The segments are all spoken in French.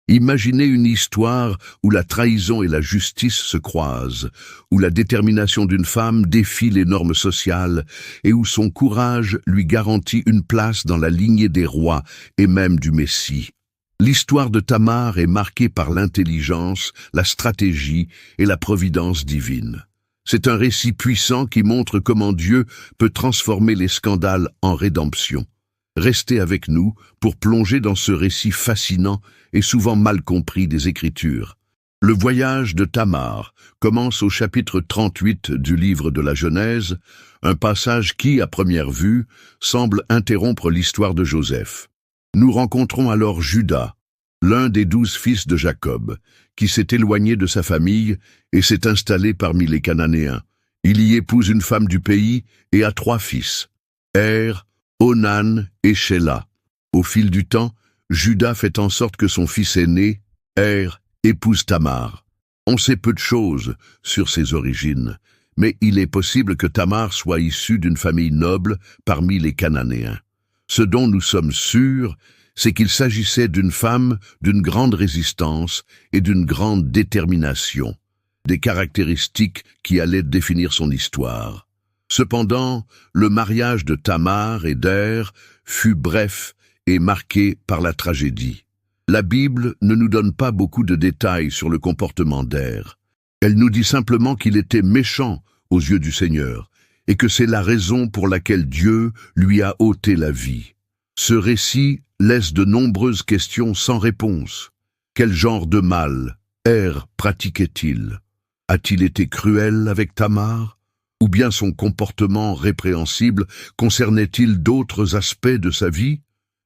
Imaginez une histoire où la trahison et la justice se croisent, où la détermination d'une femme défie les normes sociales et où son courage lui garantit une place dans la lignée des rois et même du Messie. L'histoire de Tamar est marquée par l'intelligence, la stratégie et la providence divine. C'est un récit puissant qui montre comment Dieu peut transformer les scandales en rédemption. Restez avec nous pour plonger dans ce récit fascinant et souvent mal compris des Écritures. Le voyage de Tamar commence au chapitre 38 du livre de la Genèse, un passage qui, à première vue, semble interrompre l'histoire de Joseph. Nous rencontrons alors Juda, l'un des 12 fils de Jacob, qui s'est éloigné de sa famille et s'est installé parmi les Cananéens. Il y épouse une femme du pays et a 3 fils, Onan et Shéla. Au fil du temps, Juda fait en sorte que son fils aîné, épouse Tamar. On sait peu de choses sur ses origines, mais il est possible que Tamar soit issue d'une famille noble parmi les Cananéens. Ce dont nous sommes sûrs, c'est qu'il s'agissait d'une femme d'une grande résistance et d'une grande détermination, des caractéristiques qui allaient définir son histoire. Cependant, le mariage de Tamar et fut bref et marqué par la tragédie. La Bible ne nous donne pas beaucoup de détails sur le comportement Elle nous dit simplement qu'il était méchant aux yeux du Seigneur et que c'est la raison pour laquelle Dieu lui a ôté la vie. Ce récit laisse de nombreuses questions sans réponse. Quel genre de mal pratiquait-il? A-t-il été cruel avec Tamar? Ou bien son comportement répréhensible concernait-il d'autres aspects de sa vie?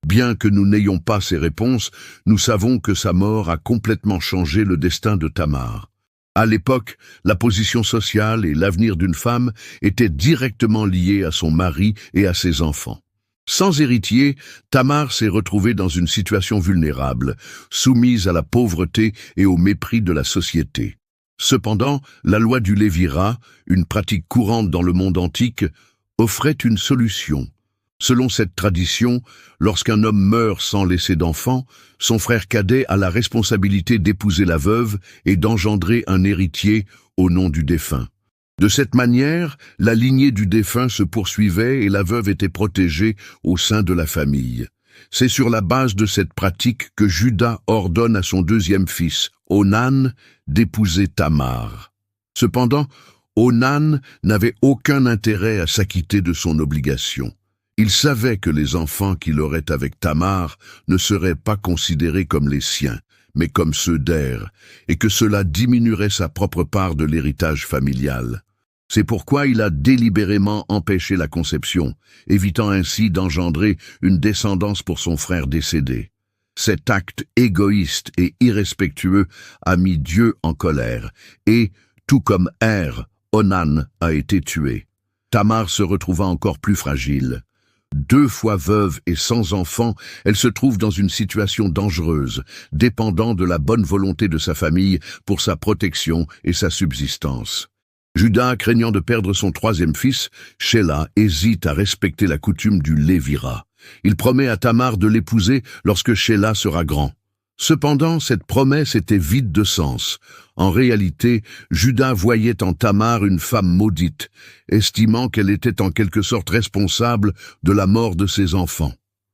Bien que nous n'ayons pas ces réponses, nous savons que sa mort a complètement changé le destin de Tamar. À l'époque, la position sociale et l'avenir d'une femme étaient directement liés à son mari et à ses enfants. Sans héritier, Tamar s'est retrouvée dans une situation vulnérable, soumise à la pauvreté et au mépris de la société. Cependant, la loi du lévirat, une pratique courante dans le monde antique, offrait une solution. Selon cette tradition, lorsqu'un homme meurt sans laisser d'enfant, son frère cadet a la responsabilité d'épouser la veuve et d'engendrer un héritier au nom du défunt. De cette manière, la lignée du défunt se poursuivait et la veuve était protégée au sein de la famille. C'est sur la base de cette pratique que Juda ordonne à son 2e fils, Onan, d'épouser Tamar. Cependant, Onan n'avait aucun intérêt à s'acquitter de son obligation. Il savait que les enfants qu'il aurait avec Tamar ne seraient pas considérés comme les siens, mais comme ceux et que cela diminuerait sa propre part de l'héritage familial. C'est pourquoi il a délibérément empêché la conception, évitant ainsi d'engendrer une descendance pour son frère décédé. Cet acte égoïste et irrespectueux a mis Dieu en colère, et, tout comme Onan a été tué, Tamar se retrouva encore plus fragile. 2 fois veuve et sans enfant, elle se trouve dans une situation dangereuse, dépendant de la bonne volonté de sa famille pour sa protection et sa subsistance. Juda, craignant de perdre son 3e fils, Shéla, hésite à respecter la coutume du lévirat. Il promet à Tamar de l'épouser lorsque Shéla sera grand. Cependant, cette promesse était vide de sens. En réalité, Juda voyait en Tamar une femme maudite, estimant qu'elle était en quelque sorte responsable de la mort de ses enfants.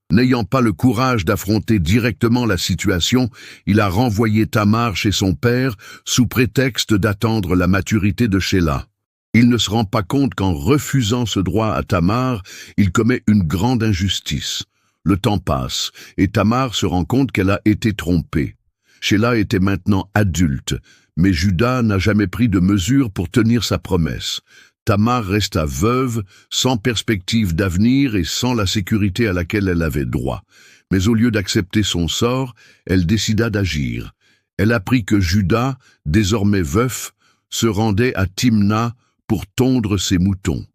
N'ayant pas le courage d'affronter directement la situation, il a renvoyé Tamar chez son père sous prétexte d'attendre la maturité de Shéla. Il ne se rend pas compte qu'en refusant ce droit à Tamar, il commet une grande injustice. Le temps passe, et Tamar se rend compte qu'elle a été trompée. Shéla était maintenant adulte, mais Juda n'a jamais pris de mesures pour tenir sa promesse. Tamar resta veuve, sans perspective d'avenir et sans la sécurité à laquelle elle avait droit. Mais au lieu d'accepter son sort, elle décida d'agir. Elle apprit que Juda, désormais veuf, se rendait à Timna pour tondre ses moutons.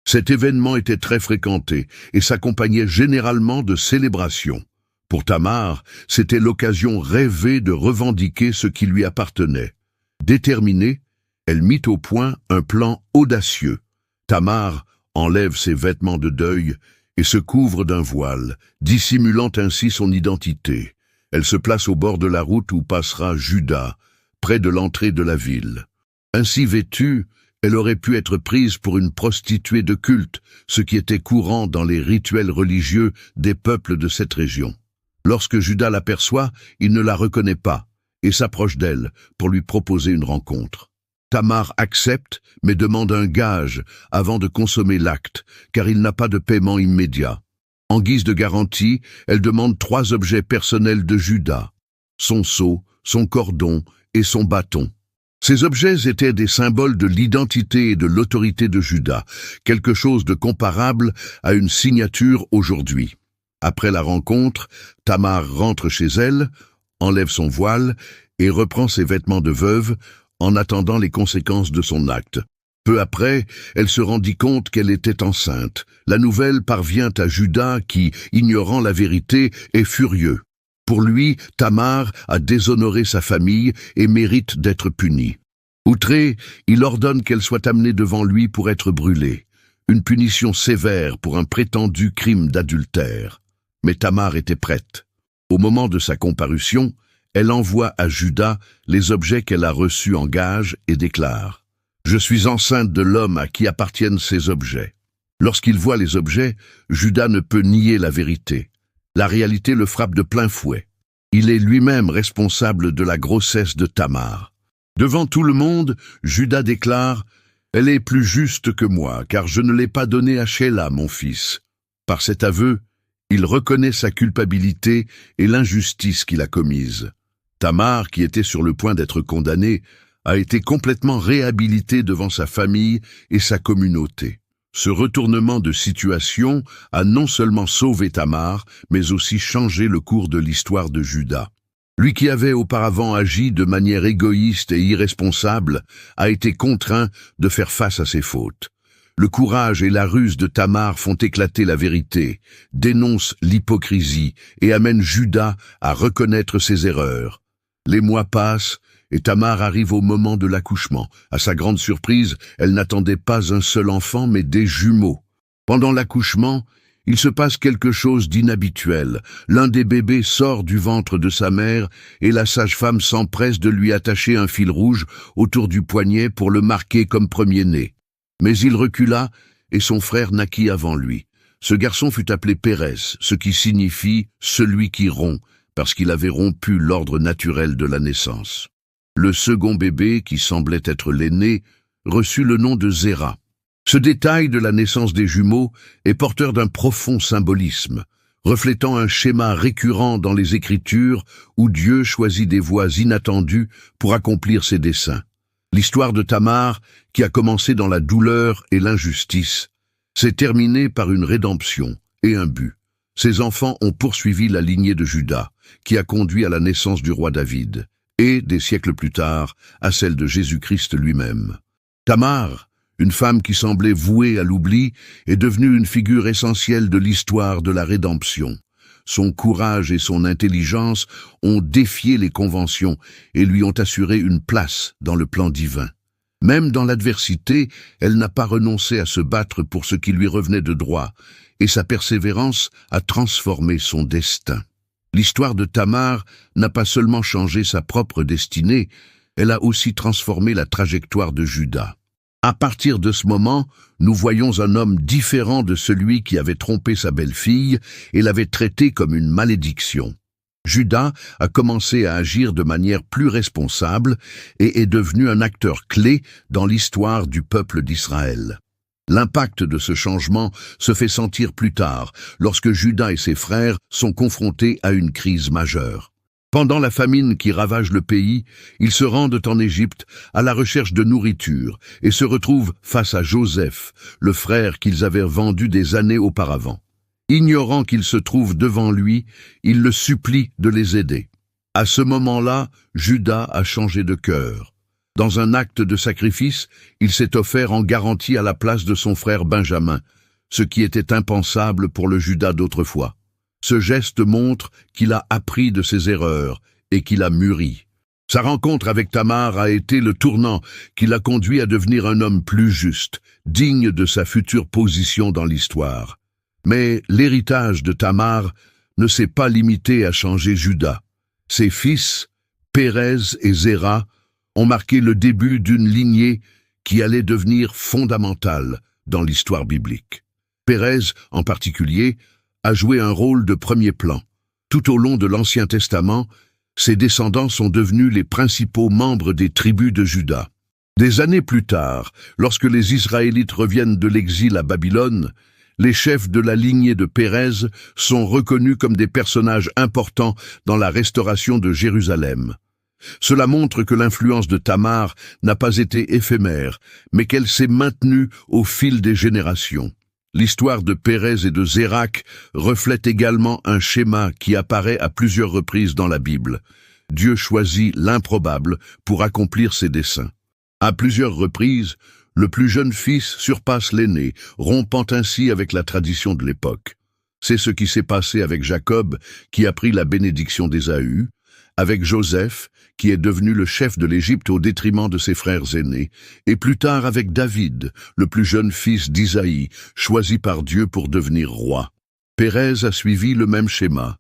Cet événement était très fréquenté et s'accompagnait généralement de célébrations. Pour Tamar, c'était l'occasion rêvée de revendiquer ce qui lui appartenait. Déterminée, elle mit au point un plan audacieux. Tamar enlève ses vêtements de deuil et se couvre d'un voile, dissimulant ainsi son identité. Elle se place au bord de la route où passera Judas, près de l'entrée de la ville. Ainsi vêtue, elle aurait pu être prise pour une prostituée de culte, ce qui était courant dans les rituels religieux des peuples de cette région. Lorsque Judas l'aperçoit, il ne la reconnaît pas et s'approche d'elle pour lui proposer une rencontre. Tamar accepte, mais demande un gage avant de consommer l'acte, car il n'a pas de paiement immédiat. En guise de garantie, elle demande 3 objets personnels de Judas: son sceau, son cordon et son bâton. Ces objets étaient des symboles de l'identité et de l'autorité de Judas, quelque chose de comparable à une signature aujourd'hui. Après la rencontre, Tamar rentre chez elle, enlève son voile et reprend ses vêtements de veuve en attendant les conséquences de son acte. Peu après, elle se rendit compte qu'elle était enceinte. La nouvelle parvient à Judas qui, ignorant la vérité, est furieux. Pour lui, Tamar a déshonoré sa famille et mérite d'être punie. Outré, il ordonne qu'elle soit amenée devant lui pour être brûlée. Une punition sévère pour un prétendu crime d'adultère. Mais Tamar était prête. Au moment de sa comparution, elle envoie à Judas les objets qu'elle a reçus en gage et déclare: « Je suis enceinte de l'homme à qui appartiennent ces objets. » Lorsqu'il voit les objets, Judas ne peut nier la vérité. La réalité le frappe de plein fouet. Il est lui-même responsable de la grossesse de Tamar. Devant tout le monde, Judas déclare: « Elle est plus juste que moi, car je ne l'ai pas donnée à Sheila, mon fils. » Par cet aveu, il reconnaît sa culpabilité et l'injustice qu'il a commise. Tamar, qui était sur le point d'être condamnée, a été complètement réhabilitée devant sa famille et sa communauté. Ce retournement de situation a non seulement sauvé Tamar, mais aussi changé le cours de l'histoire de Judas. Lui qui avait auparavant agi de manière égoïste et irresponsable a été contraint de faire face à ses fautes. Le courage et la ruse de Tamar font éclater la vérité, dénoncent l'hypocrisie et amènent Judas à reconnaître ses erreurs. Les mois passent et Tamar arrive au moment de l'accouchement. À sa grande surprise, elle n'attendait pas un seul enfant, mais des jumeaux. Pendant l'accouchement, il se passe quelque chose d'inhabituel. L'un des bébés sort du ventre de sa mère et la sage-femme s'empresse de lui attacher un fil rouge autour du poignet pour le marquer comme premier-né. Mais il recula et son frère naquit avant lui. Ce garçon fut appelé Pérez, ce qui signifie « celui qui rompt », parce qu'il avait rompu l'ordre naturel de la naissance. Le second bébé, qui semblait être l'aîné, reçut le nom de Zéra. Ce détail de la naissance des jumeaux est porteur d'un profond symbolisme, reflétant un schéma récurrent dans les Écritures où Dieu choisit des voies inattendues pour accomplir ses desseins. L'histoire de Tamar, qui a commencé dans la douleur et l'injustice, s'est terminée par une rédemption et un but. Ses enfants ont poursuivi la lignée de Judas, qui a conduit à la naissance du roi David, et, des siècles plus tard, à celle de Jésus-Christ lui-même. Tamar, une femme qui semblait vouée à l'oubli, est devenue une figure essentielle de l'histoire de la rédemption. Son courage et son intelligence ont défié les conventions et lui ont assuré une place dans le plan divin. Même dans l'adversité, elle n'a pas renoncé à se battre pour ce qui lui revenait de droit, et sa persévérance a transformé son destin. L'histoire de Tamar n'a pas seulement changé sa propre destinée, elle a aussi transformé la trajectoire de Judas. À partir de ce moment, nous voyons un homme différent de celui qui avait trompé sa belle-fille et l'avait traité comme une malédiction. Judas a commencé à agir de manière plus responsable et est devenu un acteur clé dans l'histoire du peuple d'Israël. L'impact de ce changement se fait sentir plus tard, lorsque Judas et ses frères sont confrontés à une crise majeure. Pendant la famine qui ravage le pays, ils se rendent en Égypte à la recherche de nourriture et se retrouvent face à Joseph, le frère qu'ils avaient vendu des années auparavant. Ignorant qu'il se trouve devant lui, il le supplie de les aider. À ce moment-là, Judas a changé de cœur. Dans un acte de sacrifice, il s'est offert en garantie à la place de son frère Benjamin, ce qui était impensable pour le Judas d'autrefois. Ce geste montre qu'il a appris de ses erreurs et qu'il a mûri. Sa rencontre avec Tamar a été le tournant qui l'a conduit à devenir un homme plus juste, digne de sa future position dans l'histoire. Mais l'héritage de Tamar ne s'est pas limité à changer Judas. Ses fils, Pérez et Zéra, ont marqué le début d'une lignée qui allait devenir fondamentale dans l'histoire biblique. Pérez, en particulier, a joué un rôle de premier plan. Tout au long de l'Ancien Testament, ses descendants sont devenus les principaux membres des tribus de Juda. Des années plus tard, lorsque les Israélites reviennent de l'exil à Babylone, les chefs de la lignée de Pérez sont reconnus comme des personnages importants dans la restauration de Jérusalem. Cela montre que l'influence de Tamar n'a pas été éphémère, mais qu'elle s'est maintenue au fil des générations. L'histoire de Pérez et de Zérak reflète également un schéma qui apparaît à plusieurs reprises dans la Bible. Dieu choisit l'improbable pour accomplir ses desseins. À plusieurs reprises, le plus jeune fils surpasse l'aîné, rompant ainsi avec la tradition de l'époque. C'est ce qui s'est passé avec Jacob, qui a pris la bénédiction d'Ésaü, avec Joseph, qui est devenu le chef de l'Égypte au détriment de ses frères aînés, et plus tard avec David, le plus jeune fils d'Isaïe, choisi par Dieu pour devenir roi. Pérez a suivi le même schéma.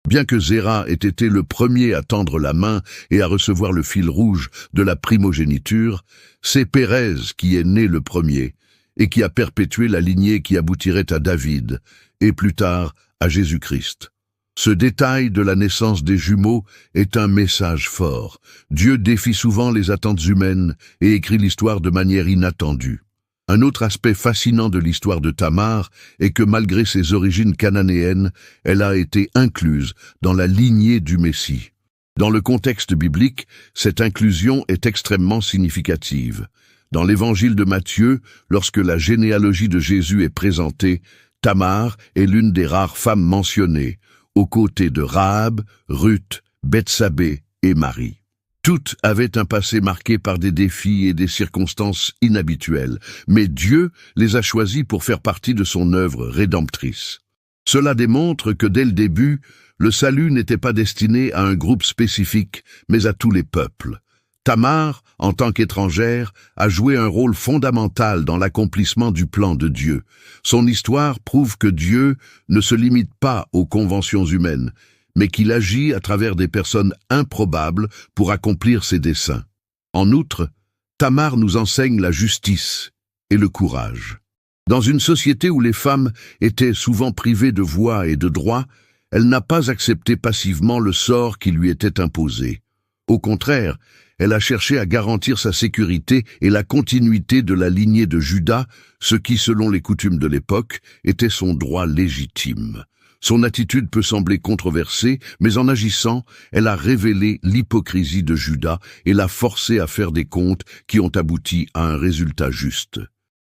Bien que Zéra ait été le premier à tendre la main et à recevoir le fil rouge de la primogéniture, c'est Pérez qui est né le premier et qui a perpétué la lignée qui aboutirait à David et plus tard à Jésus-Christ. Ce détail de la naissance des jumeaux est un message fort. Dieu défie souvent les attentes humaines et écrit l'histoire de manière inattendue. Un autre aspect fascinant de l'histoire de Tamar est que malgré ses origines cananéennes, elle a été incluse dans la lignée du Messie. Dans le contexte biblique, cette inclusion est extrêmement significative. Dans l'évangile de Matthieu, lorsque la généalogie de Jésus est présentée, Tamar est l'une des rares femmes mentionnées, aux côtés de Rahab, Ruth, Bethsabée et Marie. Toutes avaient un passé marqué par des défis et des circonstances inhabituelles, mais Dieu les a choisies pour faire partie de son œuvre rédemptrice. Cela démontre que dès le début, le salut n'était pas destiné à un groupe spécifique, mais à tous les peuples. Tamar, en tant qu'étrangère, a joué un rôle fondamental dans l'accomplissement du plan de Dieu. Son histoire prouve que Dieu ne se limite pas aux conventions humaines, mais qu'il agit à travers des personnes improbables pour accomplir ses desseins. En outre, Tamar nous enseigne la justice et le courage. Dans une société où les femmes étaient souvent privées de voix et de droits, elle n'a pas accepté passivement le sort qui lui était imposé. Au contraire, elle a cherché à garantir sa sécurité et la continuité de la lignée de Juda, ce qui, selon les coutumes de l'époque, était son droit légitime. Son attitude peut sembler controversée, mais en agissant, elle a révélé l'hypocrisie de Juda et l'a forcé à faire des comptes qui ont abouti à un résultat juste.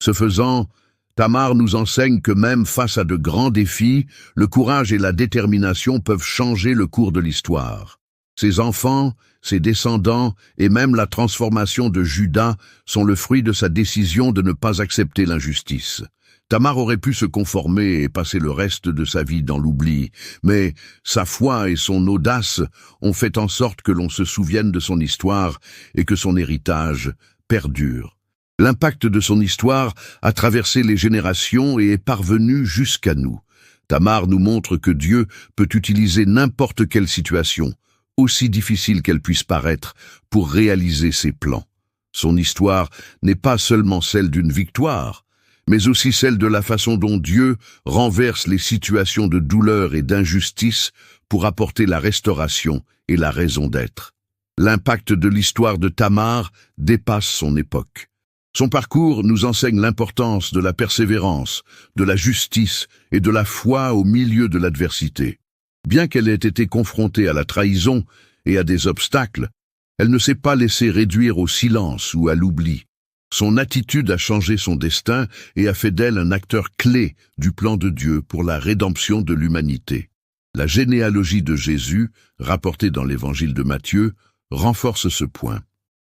Ce faisant, Tamar nous enseigne que même face à de grands défis, le courage et la détermination peuvent changer le cours de l'histoire. Ses enfants, ses descendants et même la transformation de Juda sont le fruit de sa décision de ne pas accepter l'injustice. Tamar aurait pu se conformer et passer le reste de sa vie dans l'oubli, mais sa foi et son audace ont fait en sorte que l'on se souvienne de son histoire et que son héritage perdure. L'impact de son histoire a traversé les générations et est parvenu jusqu'à nous. Tamar nous montre que Dieu peut utiliser n'importe quelle situation, aussi difficile qu'elle puisse paraître, pour réaliser ses plans. Son histoire n'est pas seulement celle d'une victoire, mais aussi celle de la façon dont Dieu renverse les situations de douleur et d'injustice pour apporter la restauration et la raison d'être. L'impact de l'histoire de Tamar dépasse son époque. Son parcours nous enseigne l'importance de la persévérance, de la justice et de la foi au milieu de l'adversité. Bien qu'elle ait été confrontée à la trahison et à des obstacles, elle ne s'est pas laissée réduire au silence ou à l'oubli. Son attitude a changé son destin et a fait d'elle un acteur clé du plan de Dieu pour la rédemption de l'humanité. La généalogie de Jésus, rapportée dans l'évangile de Matthieu, renforce ce point.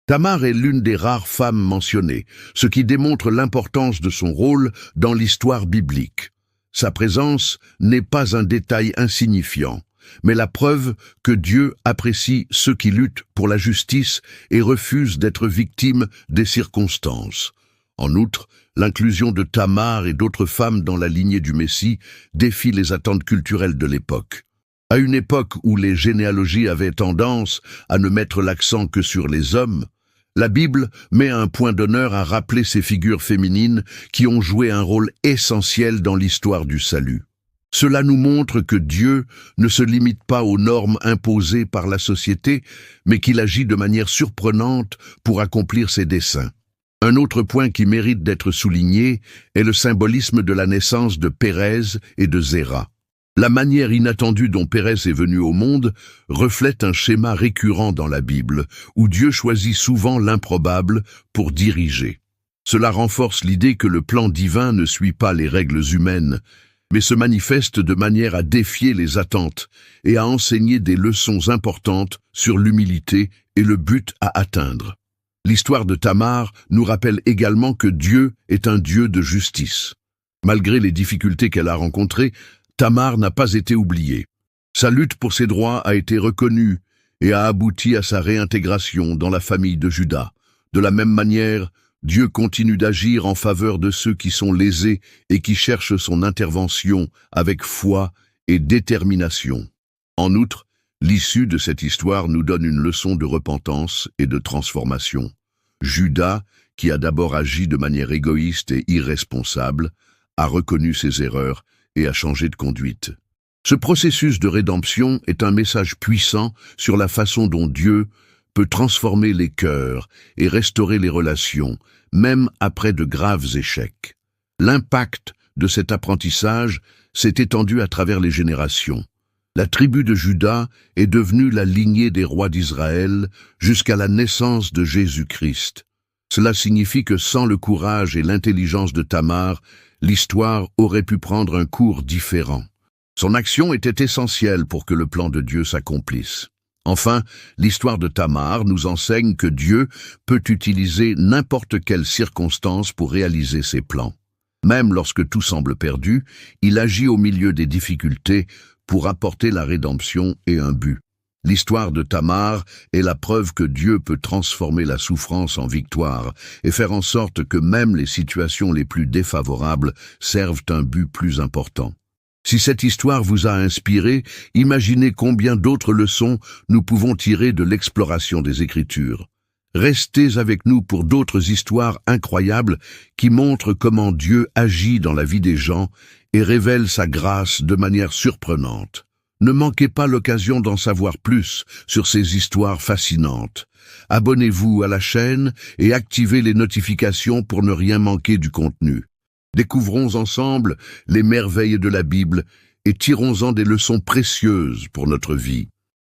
Tamar est l'une des rares femmes mentionnées, ce qui démontre l'importance de son rôle dans l'histoire biblique. Sa présence n'est pas un détail insignifiant, mais la preuve que Dieu apprécie ceux qui luttent pour la justice et refusent d'être victimes des circonstances. En outre, l'inclusion de Tamar et d'autres femmes dans la lignée du Messie défie les attentes culturelles de l'époque. À une époque où les généalogies avaient tendance à ne mettre l'accent que sur les hommes, la Bible met un point d'honneur à rappeler ces figures féminines qui ont joué un rôle essentiel dans l'histoire du salut. Cela nous montre que Dieu ne se limite pas aux normes imposées par la société, mais qu'il agit de manière surprenante pour accomplir ses desseins. Un autre point qui mérite d'être souligné est le symbolisme de la naissance de Pérez et de Zéra. La manière inattendue dont Pérez est venu au monde reflète un schéma récurrent dans la Bible, où Dieu choisit souvent l'improbable pour diriger. Cela renforce l'idée que le plan divin ne suit pas les règles humaines, mais se manifeste de manière à défier les attentes et à enseigner des leçons importantes sur l'humilité et le but à atteindre. L'histoire de Tamar nous rappelle également que Dieu est un Dieu de justice. Malgré les difficultés qu'elle a rencontrées, Tamar n'a pas été oubliée. Sa lutte pour ses droits a été reconnue et a abouti à sa réintégration dans la famille de Juda. De la même manière, Dieu continue d'agir en faveur de ceux qui sont lésés et qui cherchent son intervention avec foi et détermination. En outre, l'issue de cette histoire nous donne une leçon de repentance et de transformation. Juda, qui a d'abord agi de manière égoïste et irresponsable, a reconnu ses erreurs et a changé de conduite. Ce processus de rédemption est un message puissant sur la façon dont Dieu peut transformer les cœurs et restaurer les relations, même après de graves échecs. L'impact de cet apprentissage s'est étendu à travers les générations. La tribu de Juda est devenue la lignée des rois d'Israël jusqu'à la naissance de Jésus-Christ. Cela signifie que sans le courage et l'intelligence de Tamar, l'histoire aurait pu prendre un cours différent. Son action était essentielle pour que le plan de Dieu s'accomplisse. Enfin, l'histoire de Tamar nous enseigne que Dieu peut utiliser n'importe quelle circonstance pour réaliser ses plans. Même lorsque tout semble perdu, il agit au milieu des difficultés pour apporter la rédemption et un but. L'histoire de Tamar est la preuve que Dieu peut transformer la souffrance en victoire et faire en sorte que même les situations les plus défavorables servent un but plus important. Si cette histoire vous a inspiré, imaginez combien d'autres leçons nous pouvons tirer de l'exploration des Écritures. Restez avec nous pour d'autres histoires incroyables qui montrent comment Dieu agit dans la vie des gens et révèle sa grâce de manière surprenante. Ne manquez pas l'occasion d'en savoir plus sur ces histoires fascinantes. Abonnez-vous à la chaîne et activez les notifications pour ne rien manquer du contenu. Découvrons ensemble les merveilles de la Bible et tirons-en des leçons précieuses pour notre vie.